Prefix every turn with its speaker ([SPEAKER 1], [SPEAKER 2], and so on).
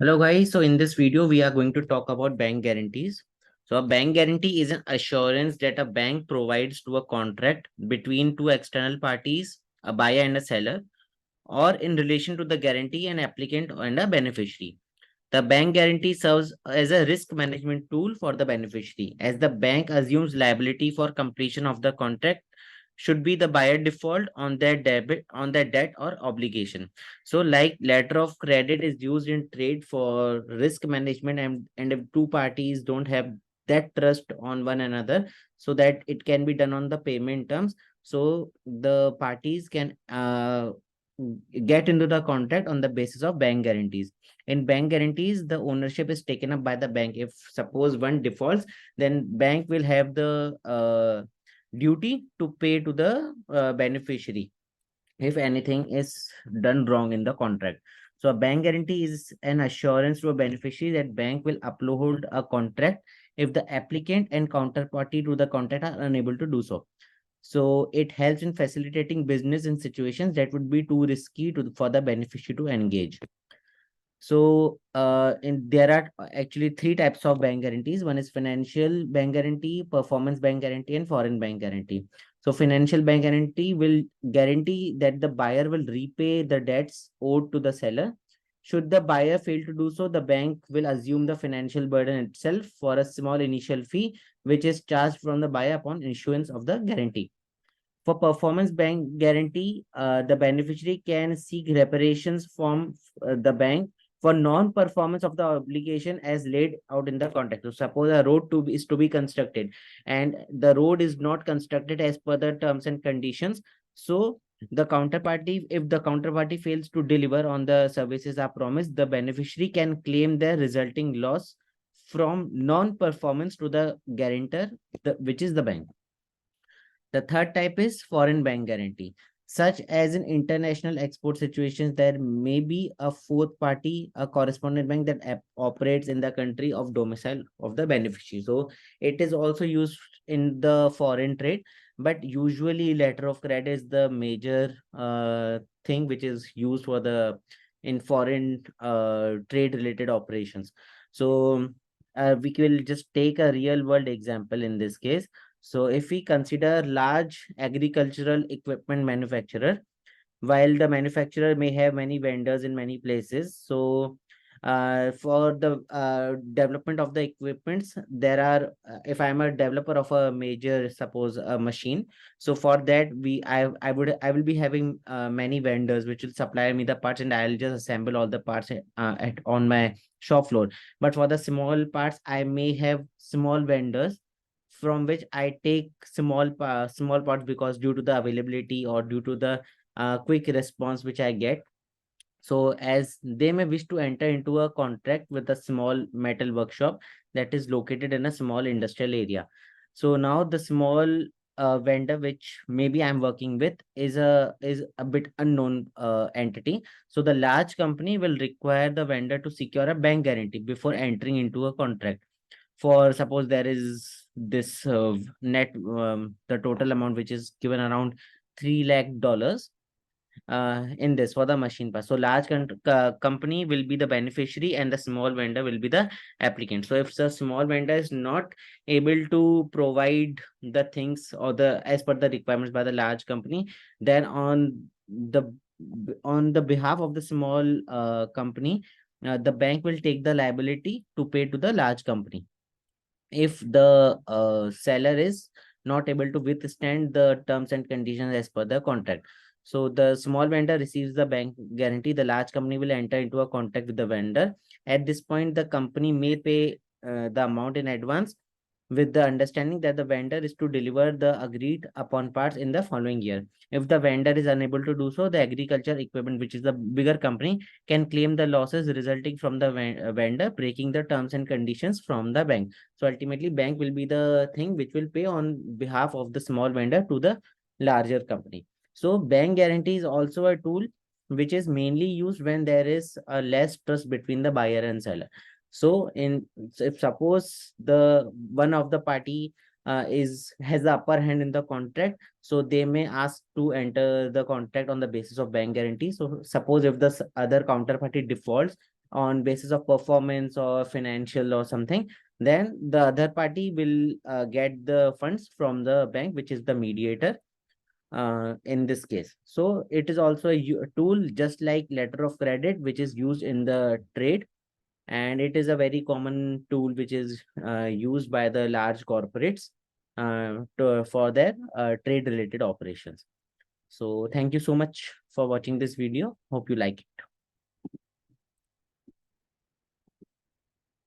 [SPEAKER 1] Hello guys, so in this video we are going to talk about bank guarantees. So a bank guarantee is an assurance that a bank provides to a contract between two external parties, a buyer and a seller, or in relation to the guarantee an applicant and a beneficiary. The bank guarantee serves as a risk management tool for the beneficiary, as the bank assumes liability for completion of the contract should be the buyer default on their debit on their debt or obligation. So like letter of credit is used in trade for risk management, and if two parties don't have that trust on one another, so that it can be done on the payment terms, so the parties can get into the contract on the basis of bank guarantees. In bank guarantees, the ownership is taken up by the bank. If suppose one defaults, then bank will have the duty to pay to the beneficiary if anything is done wrong in the contract. So a bank guarantee is an assurance to a beneficiary that bank will uphold a contract if the applicant and counterparty to the contract are unable to do so. So it helps in facilitating business in situations that would be too risky for the beneficiary to engage. So, there are actually three types of bank guarantees. One is financial bank guarantee, performance bank guarantee, and foreign bank guarantee. So, financial bank guarantee will guarantee that the buyer will repay the debts owed to the seller. Should the buyer fail to do so, the bank will assume the financial burden itself for a small initial fee, which is charged from the buyer upon issuance of the guarantee. For performance bank guarantee, the beneficiary can seek reparations from the bank for non-performance of the obligation as laid out in the contract. So suppose a road is to be constructed and the road is not constructed as per the terms and conditions. So the counterparty, if the counterparty fails to deliver on the services are promised, the beneficiary can claim the resulting loss from non-performance to the guarantor, which is the bank. The third type is foreign bank guarantee. Such as in international export situations, there may be a fourth party, a correspondent bank that operates in the country of domicile of the beneficiary. So it is also used in the foreign trade, but usually letter of credit is the major thing which is used for the in foreign trade related operations. So we will just take a real world example in this case. So if we consider large agricultural equipment manufacturer, while the manufacturer may have many vendors in many places, so for the development of the equipments, there are if I'm a developer of a major, suppose a machine, so for that I will be having many vendors which will supply me the parts, and I'll just assemble all the parts at on my shop floor. But for the small parts, I may have small vendors from which I take small parts, because due to the availability or due to the quick response which I get. So as they may wish to enter into a contract with a small metal workshop that is located in a small industrial area. So now the small vendor which maybe I'm working with is a bit unknown entity. So the large company will require the vendor to secure a bank guarantee before entering into a contract. For suppose there is this net the total amount which is given around 3 lakh dollars in this for the machine part. So large company will be the beneficiary and the small vendor will be the applicant. So if the small vendor is not able to provide the things or the as per the requirements by the large company, then on the behalf of the small company, the bank will take the liability to pay to the large company if the seller is not able to withstand the terms and conditions as per the contract. So the small vendor receives the bank guarantee. The large company will enter into a contract with the vendor. At this point, the company may pay the amount in advance with the understanding that the vendor is to deliver the agreed upon parts in the following year. If the vendor is unable to do so, the agriculture equipment, which is the bigger company, can claim the losses resulting from the vendor breaking the terms and conditions from the bank. So ultimately, bank will be the thing which will pay on behalf of the small vendor to the larger company. So bank guarantee is also a tool which is mainly used when there is a less trust between the buyer and seller. So if suppose the one of the party is has the upper hand in the contract, so they may ask to enter the contract on the basis of bank guarantee. So suppose if the other counterparty defaults, on basis of performance or financial or something, then the other party will get the funds from the bank, which is the mediator in this case. So it is also a tool just like letter of credit, which is used in the trade, and it is a very common tool which is used by the large corporates for their trade related operations. So thank you so much for watching this video. Hope you like it.